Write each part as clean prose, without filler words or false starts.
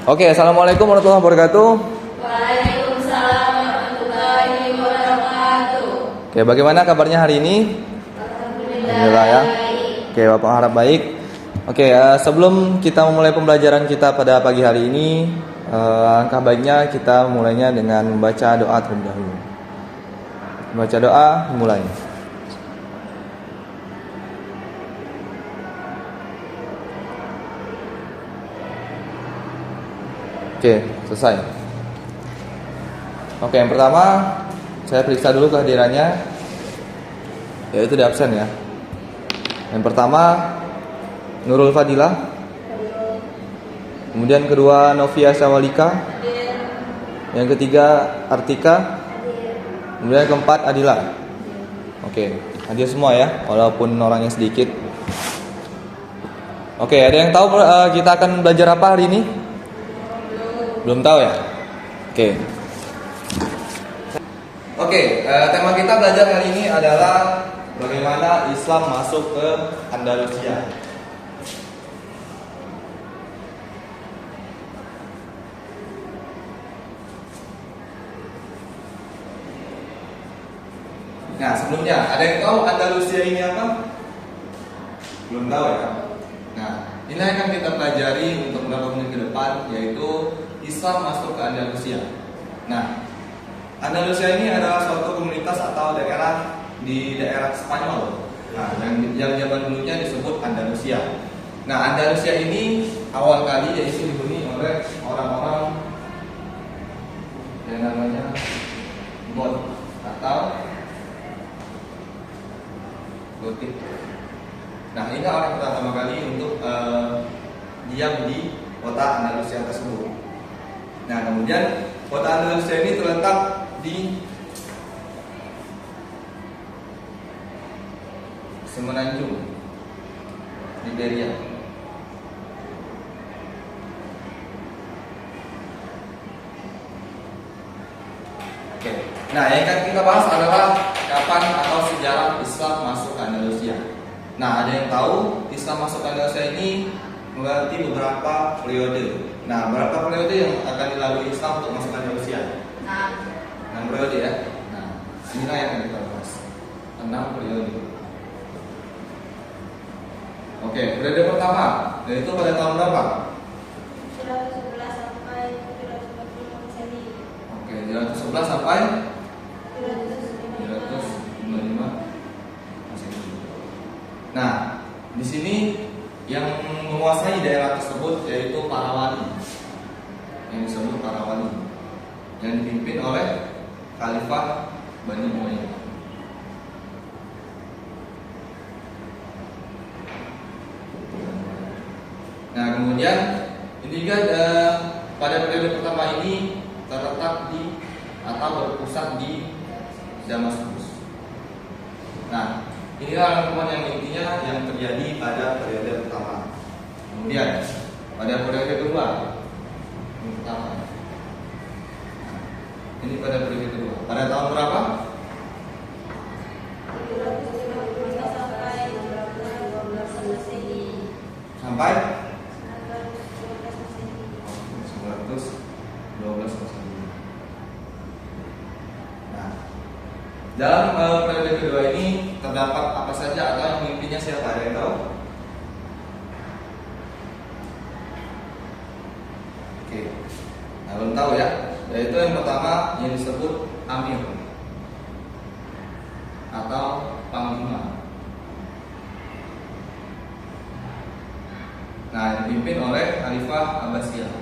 Oke, assalamualaikum warahmatullahi wabarakatuh. Waalaikumsalam warahmatullahi wabarakatuh. Oke, bagaimana kabarnya hari ini? Alhamdulillah ya. Oke, Bapak harap baik. Oke, sebelum kita memulai pembelajaran kita pada pagi hari ini, alangkah baiknya kita mulainya dengan membaca doa terlebih dahulu. Membaca doa, mulai. Oke, selesai. Oke, yang pertama saya periksa dulu kehadirannya, yaitu di absen ya. Yang pertama Nurul Fadilah, kemudian kedua Novia Sawalika, yang ketiga Artika, kemudian yang keempat Adila. Oke, hadir semua ya, walaupun orangnya sedikit. Oke, ada yang tahu kita akan belajar apa hari ini? Belum tahu ya? Oke, tema kita belajar hari ini adalah bagaimana Islam masuk ke Andalusia. Nah, sebelumnya ada yang tahu Andalusia ini apa? Belum tahu ya? Nah, ini yang akan kita pelajari untuk beberapa menit ke depan, yaitu Islam masuk ke Andalusia. Nah, Andalusia ini adalah suatu komunitas atau daerah di daerah Spanyol. Nah, yang zaman dulunya disebut Andalusia. Nah, Andalusia ini awal kali yaitu dihuni oleh orang-orang yang namanya Goth atau Gotik. Nah, ini orang pertama kali untuk diam di kota Andalusia tersebut. Nah, kemudian kota Andalusia ini terletak di Semenanjung, Liberia. Oke. Nah, yang akan kita bahas adalah kapan atau sejarah Islam masuk ke Andalusia. Nah, ada yang tahu Islam masuk ke Andalusia ini mengerti beberapa periode. Nah, berapa periode yang akan dilalui Islam untuk masuk ke Andalusia? 6 periode ya. Nah, inilah yang akan kita bahas. 6 periode. Oke, periode pertama yaitu pada tahun berapa? 11 sampai 340 Masehi. Oke, 311 sampai 355. 355 Masehi. Nah, di sini yang menguasai daerah tersebut yaitu para wali, yang disebut para wali, yang dipimpin oleh Khalifah Bani Umayyah. Nah, kemudian ini juga pada periode pertama ini terletak di atau berpusat di Damaskus. Nah, inilah teman yang intinya yang terjadi pada periode pertama. Kemudian pada periode kedua, yang pertama. Ini pada periode kedua. Pada tahun berapa? 355 sampai 312 Masehi. Sampai 912 Masehi. 912 Masehi. Nah, dalam periode kedua ini terdapat apa saja atau yang memimpinnya siapa? Ada yang tahu? Oke. Nah, belum tahu ya. Yaitu yang pertama yang disebut Amir atau Panglima. Nah, yang dipimpin oleh Khalifah Abbasiyah.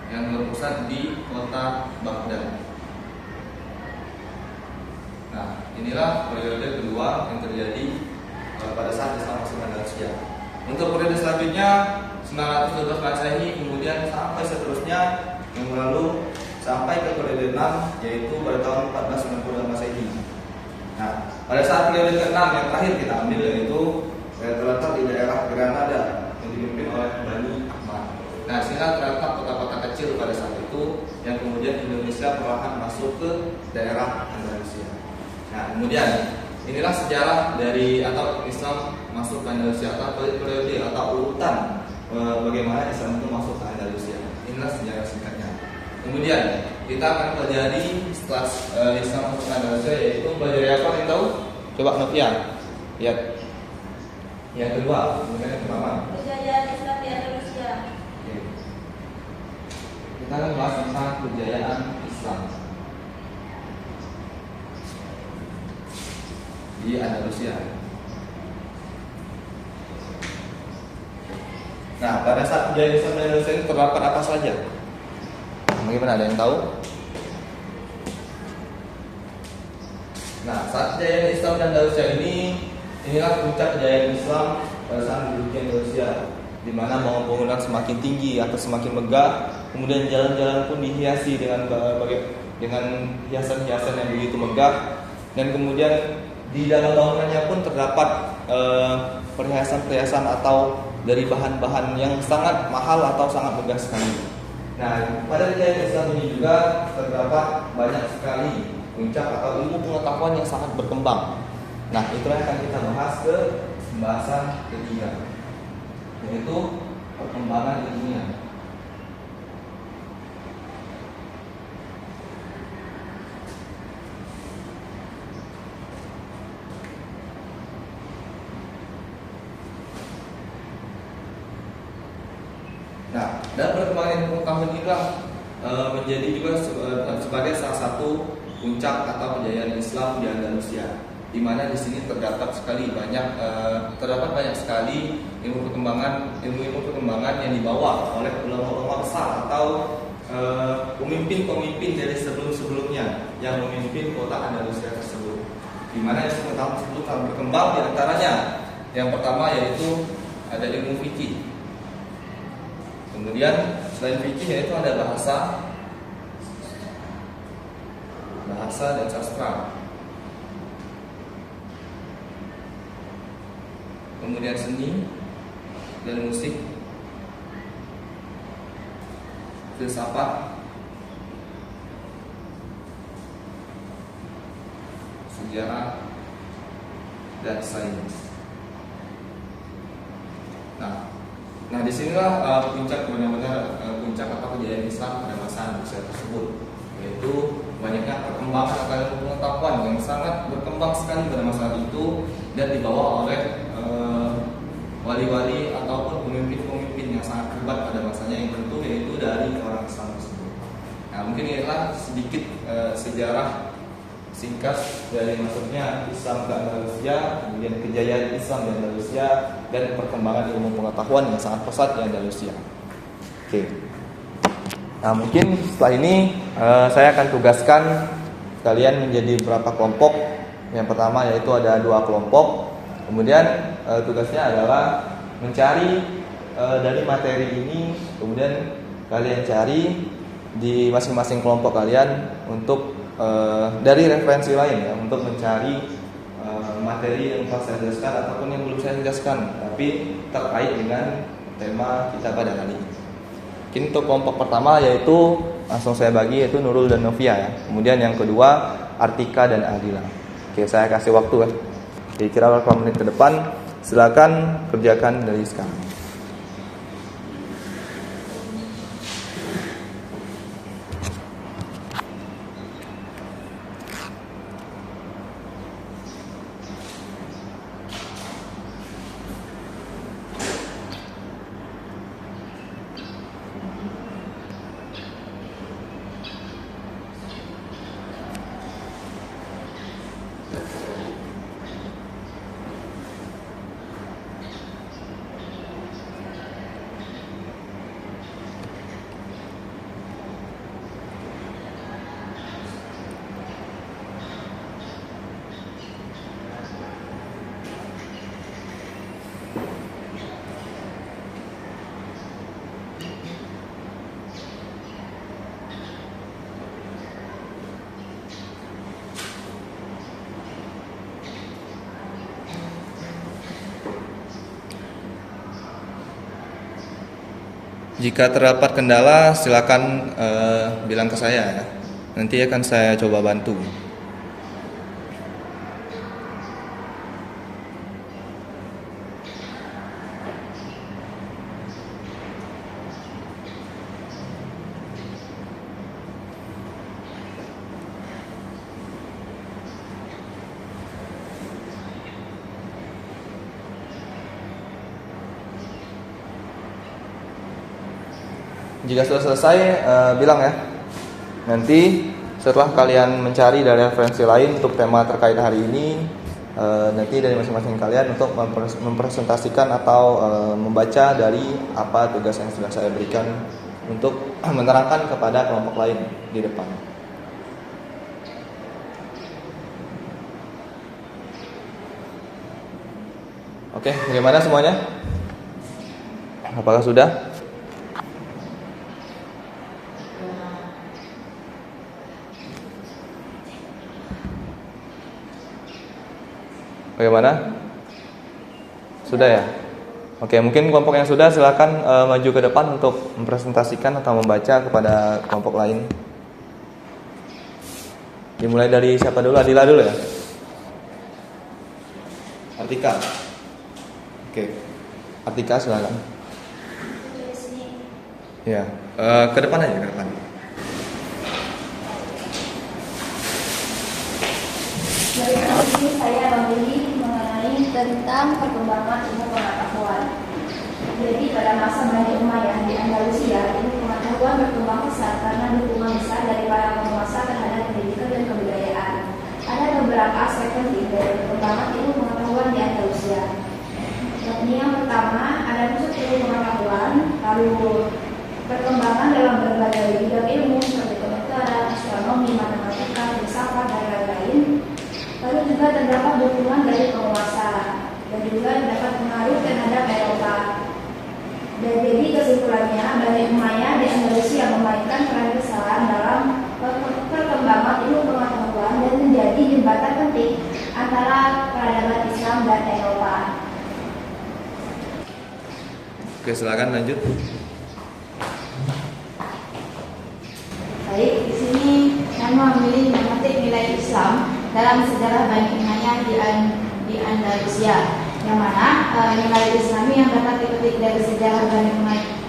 Yang berpusat di kota Baghdad. Nah, inilah periode kedua yang terjadi pada saat Islam masuk ke Andalusia. Untuk periode selanjutnya 912 Masehi, kemudian sampai seterusnya yang lalu sampai ke periode 6 yaitu pada tahun 1492 Masehi. Nah, pada saat periode ke-6 yang terakhir kita ambil yaitu terletak di daerah Granada yang dipimpin oleh Bani Ahmad. Nah, sehingga terletak kota-kota kecil pada saat itu yang kemudian Indonesia perlahan masuk ke daerah Andalusia. Nah, kemudian inilah sejarah dari atau Islam Islam masuk ke Andalusia, atau periode atau urutan bagaimana Islam itu masuk ke Andalusia. Inilah sejarah singkatnya. Kemudian kita akan pelajari setelah Islam masuk ke Andalusia, yaitu pelajari apa yang tahu? Coba Novia lihat. Yang kedua, kemudian yang pertama. Kejayaan Islam di Andalusia. Oke. Kita akan bahas tentang kejayaan Islam di Andalusia. Nah, pada saat kejayaan Islam di Andalusia ini terdapat apa saja? Bagaimana, ada yang tahu? Nah, saat kejayaan Islam di Andalusia ini, inilah puncak kejayaan Islam pada saat menduduki Andalusia, di mana bangunan semakin tinggi atau semakin megah, kemudian jalan-jalan pun dihiasi dengan hiasan-hiasan yang begitu megah, dan kemudian di dalam bangunannya pun terdapat perhiasan-perhiasan atau dari bahan-bahan yang sangat mahal atau sangat megah sekali. Nah, pada kejayaan Islam ini juga terdapat banyak sekali puncak atau ilmu pengetahuan yang sangat berkembang. Nah, itulah yang akan kita bahas ke pembahasan ketiga, yaitu perkembangan ilmiah. Nah, dalam perkembangan ilmu pengetahuan inilah menjadi juga sebagai salah satu puncak atau kejayaan Islam di Andalusia, di mana di sini terdapat banyak sekali ilmu perkembangan yang dibawa oleh ulama-ulama besar atau pemimpin-pemimpin dari sebelum-sebelumnya yang memimpin kota Andalusia tersebut, di mana ilmu pengetahuan tersebut telah berkembang. Di antaranya yang pertama yaitu ada ilmu fikih. Kemudian selain fikih yaitu ada bahasa dan sastra. Kemudian seni dan musik, filsafat, sejarah, dan sains. Nah disinilah puncak benar-benar puncak atau kejayaan Islam pada masa Andalusia tersebut, yaitu banyaknya perkembangan atau pengetahuan yang sangat berkembang sekali pada masa itu dan dibawa oleh wali-wali ataupun pemimpin-pemimpin yang sangat hebat pada masanya, yang tentu yaitu dari orang Islam tersebut. Nah, mungkin inilah sedikit sejarah singkat dari masuknya Islam ke Andalusia, kemudian kejayaan Islam di Andalusia, dan perkembangan ilmu pengetahuan yang sangat pesat di Andalusia. Oke. Nah, mungkin setelah ini saya akan tugaskan kalian menjadi beberapa kelompok. Yang pertama yaitu ada 2 kelompok. Kemudian tugasnya adalah mencari dari materi ini, kemudian kalian cari di masing-masing kelompok kalian untuk dari referensi lain ya, untuk mencari materi yang telah saya jelaskan ataupun yang belum saya jelaskan, tapi terkait dengan tema kita pada kali ini. Mungkin untuk kelompok pertama yaitu langsung saya bagi, yaitu Nurul dan Novia ya. Kemudian yang kedua Artika dan Adila. Oke, saya kasih waktu ya. Kira-kira beberapa menit ke depan, silakan kerjakan dari sekarang. Jika terdapat kendala, silakan bilang ke saya ya. Nanti akan saya coba bantu. Jika sudah selesai, bilang ya. Nanti setelah kalian mencari dari referensi lain untuk tema terkait hari ini, nanti dari masing-masing kalian untuk mempresentasikan atau membaca dari apa tugas yang sudah saya berikan untuk menerangkan kepada kelompok lain di depan. Oke, bagaimana semuanya? Apakah sudah? Bagaimana? Sudah ya? Oke, mungkin kelompok yang sudah silakan maju ke depan untuk mempresentasikan atau membaca kepada kelompok lain. Dimulai dari siapa dulu? Adila dulu ya? Artika. Oke, Artika silakan. Ya, ke depan aja, ke depan. Dari ini saya memilih mengenai tentang perkembangan ilmu pengetahuan. Jadi pada masa Bani Umayyah di Andalusia, ilmu pengetahuan berkembang pesat karena dukungan besar dari para penguasa terhadap pendidikan dan kebudayaan. Ada beberapa aspek penting dari perkembangan ilmu pengetahuan di Andalusia. Ini yang pertama, ada pusat ilmu pengetahuan, lalu perkembangan dalam berbagai bidang ilmu seperti kedokteran, astronomi, matematika, filsafat, dan lain-lain. Lalu juga terdapat dukungan dari penguasa dan juga terdapat pengaruh terhadap Eropa. Dan jadi kesimpulannya, Bani Umayyah di Andalusia memainkan peran besar dalam perkembangan ilmu pengetahuan dan menjadi jembatan penting antara peradaban Islam dan Eropa. Oke, silakan lanjut. Baik, di sini saya memilih memetik nilai Islam dalam sejarah Bani Umayyah di Andalusia, yang mana nilai Islami yang dapat dipetik dari sejarah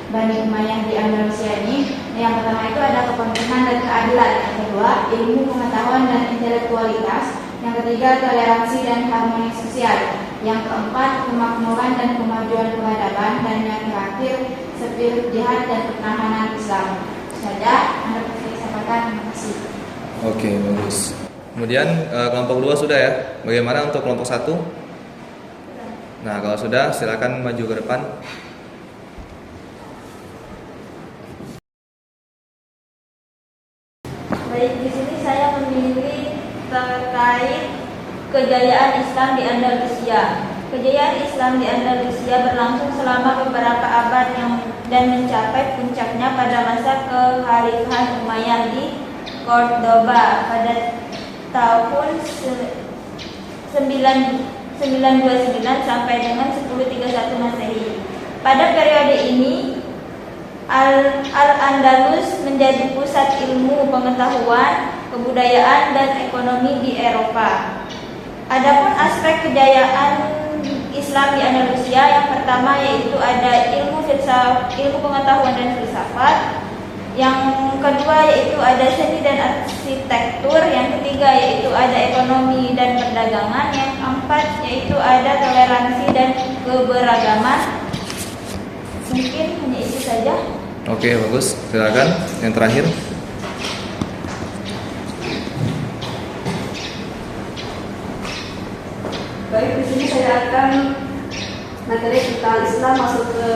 Bani Umayyah di Andalusia ini, yang pertama itu ada kepemimpinan dan keadilan, yang kedua ilmu pengetahuan dan intelektualitas, yang ketiga toleransi dan harmoni sosial, yang keempat kemakmuran dan kemajuan peradaban, dan yang terakhir spirit jihad dan pertahanan Islam. Saja Anda bisa sampaikan. Terima kasih. Oke, bagus. Kemudian kelompok 2 sudah ya. Bagaimana untuk kelompok 1? Nah, kalau sudah silakan maju ke depan. Baik, di sini saya memilih terkait kejayaan Islam di Andalusia. Kejayaan Islam di Andalusia berlangsung selama beberapa abad dan mencapai puncaknya pada masa kekhalifahan Umayyah di Cordoba pada tahun 929 sampai dengan 1031 Masehi. Pada periode ini Al-Andalus menjadi pusat ilmu pengetahuan, kebudayaan, dan ekonomi di Eropa. Adapun aspek kejayaan Islam di Andalusia, yang pertama yaitu ada ilmu pengetahuan dan filsafat, yang kedua yaitu ada seni dan arsitektur, yang ketiga yaitu ada ekonomi dan perdagangan, yang keempat yaitu ada toleransi dan keberagaman. Mungkin hanya itu saja. Oke, bagus. Silakan yang terakhir. Baik, di sini saya akan materi tentang Islam masuk ke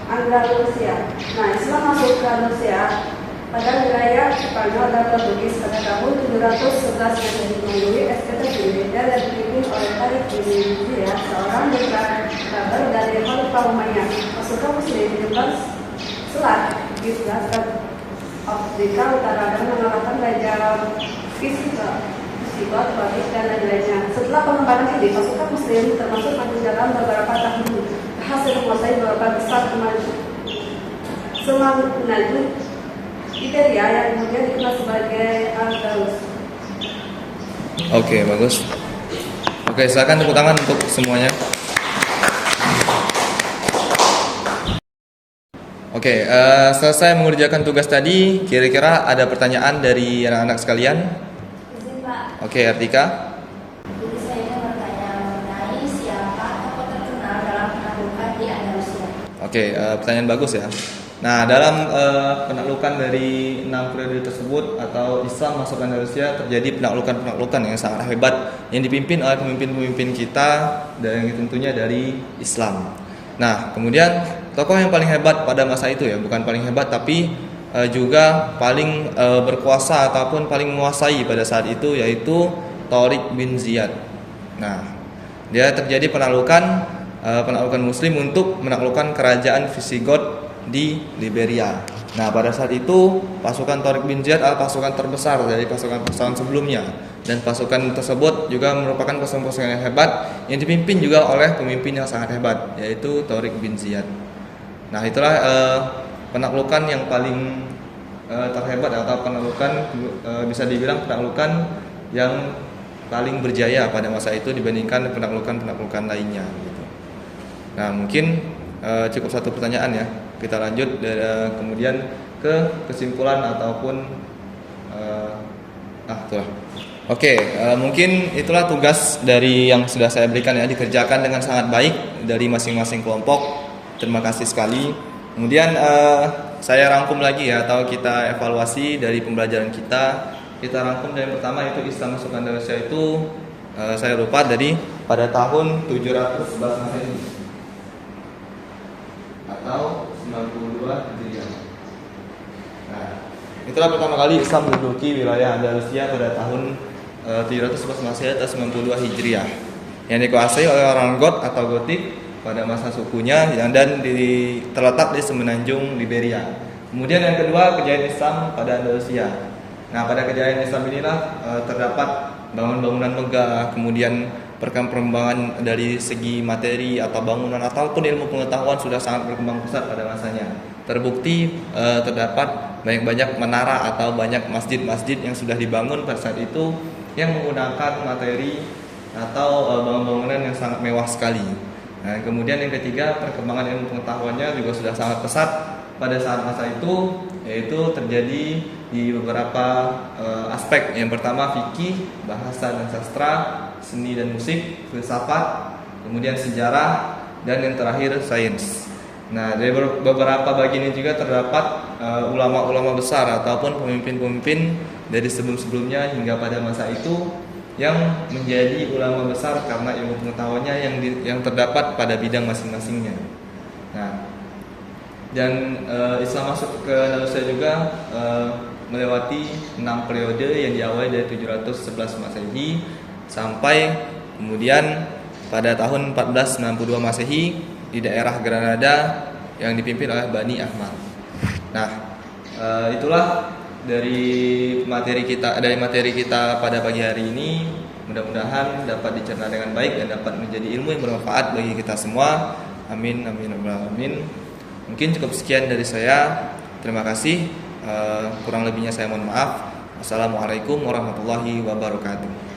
Andalusia. Nah, Islam masuk ke Andalusia pada wilayah Spanyol dan Portugis pada tahun 711 Masehi melalui ekspedisi dan dipimpin oleh Tarik bin Ziyad, seorang kabar dari Khalifah Umayyah. Pasukan Muslim menyebar selat di selatan Afrika Utara dan mengalahkan Raja Visigot, Babis, dan lain-lainnya. Setelah pengembangan ini, pasukan Muslim termasuk maju dalam beberapa tahun berhasil menguasai beberapa besar Semenanjung Iberia yang kemudian dikenal sebagai Andalus. Oke, bagus. Oke, silakan tepuk tangan untuk semuanya. Oke, selesai mengerjakan tugas tadi, kira-kira ada pertanyaan dari anak-anak sekalian? Izin Pak, Oke, Artika. jadi saya ingin bertanya mengenai siapa tokoh terkenal dalam penaklukan di Andalusia. Oke, pertanyaan bagus ya. Nah, dalam penaklukan dari 6 periode tersebut atau Islam masuk Andalusia, terjadi penaklukan yang sangat hebat yang dipimpin oleh pemimpin-pemimpin kita dan yang tentunya dari Islam. Nah, kemudian tokoh yang paling hebat pada masa itu ya, bukan paling hebat tapi juga paling berkuasa ataupun paling menguasai pada saat itu, yaitu Tariq bin Ziyad. Nah, dia terjadi penaklukan Muslim untuk menaklukkan kerajaan Visigoth di Liberia. Nah, pada saat itu pasukan Tariq bin Ziyad adalah pasukan terbesar dari pasukan-pasukan sebelumnya, dan pasukan tersebut juga merupakan pasukan-pasukan yang hebat yang dipimpin juga oleh pemimpin yang sangat hebat, yaitu Tariq bin Ziyad. Nah, itulah penaklukan yang paling terhebat atau penaklukan bisa dibilang penaklukan yang paling berjaya pada masa itu dibandingkan penaklukan lainnya gitu. Nah, mungkin cukup satu pertanyaan ya. Kita lanjut kemudian ke kesimpulan ataupun itulah. Oke, mungkin itulah tugas dari yang sudah saya berikan ya, dikerjakan dengan sangat baik dari masing-masing kelompok. Terima kasih sekali. Kemudian saya rangkum lagi ya, atau kita evaluasi dari pembelajaran kita. Kita rangkum dari pertama, itu Islam masuk Andalusia itu saya lupa dari pada tahun 711 Masehi atau 92 Hijriah. Nah, itulah pertama kali Islam menduduki wilayah Andalusia pada tahun 711 Masehi atau 92 Hijriah, yang dikuasai oleh orang Goth atau Gotik pada masa sukunya yang terletak di semenanjung Liberia. Kemudian yang kedua, kejayaan Islam pada Andalusia. Nah, pada kejayaan Islam inilah terdapat bangunan-bangunan megah, kemudian perkembangan dari segi materi atau bangunan ataupun ilmu pengetahuan sudah sangat berkembang pesat pada masanya. Terbukti terdapat banyak menara atau banyak masjid-masjid yang sudah dibangun pada saat itu yang menggunakan materi atau bangunan-bangunan yang sangat mewah sekali. Nah, kemudian yang ketiga, perkembangan ilmu pengetahuannya juga sudah sangat pesat pada saat masa itu, yaitu terjadi di beberapa aspek. Yang pertama fikih, bahasa dan sastra, seni dan musik, filsafat, kemudian sejarah, dan yang terakhir sains. Nah, dari beberapa bagian ini juga terdapat ulama-ulama besar ataupun pemimpin-pemimpin dari sebelum-sebelumnya hingga pada masa itu yang menjadi ulama besar karena ilmu pengetahuannya yang terdapat pada bidang masing-masingnya. Nah, dan Islam masuk ke Andalusia juga melewati 6 periode yang diawali dari 711 Masehi sampai kemudian pada tahun 1492 Masehi di daerah Granada yang dipimpin oleh Bani Ahmad. Nah, itulah dari materi kita pada pagi hari ini. Mudah-mudahan dapat dicerna dengan baik dan dapat menjadi ilmu yang bermanfaat bagi kita semua. Amin amin amin. Mungkin cukup sekian dari saya. Terima kasih. Kurang lebihnya saya mohon maaf. Assalamualaikum warahmatullahi wabarakatuh.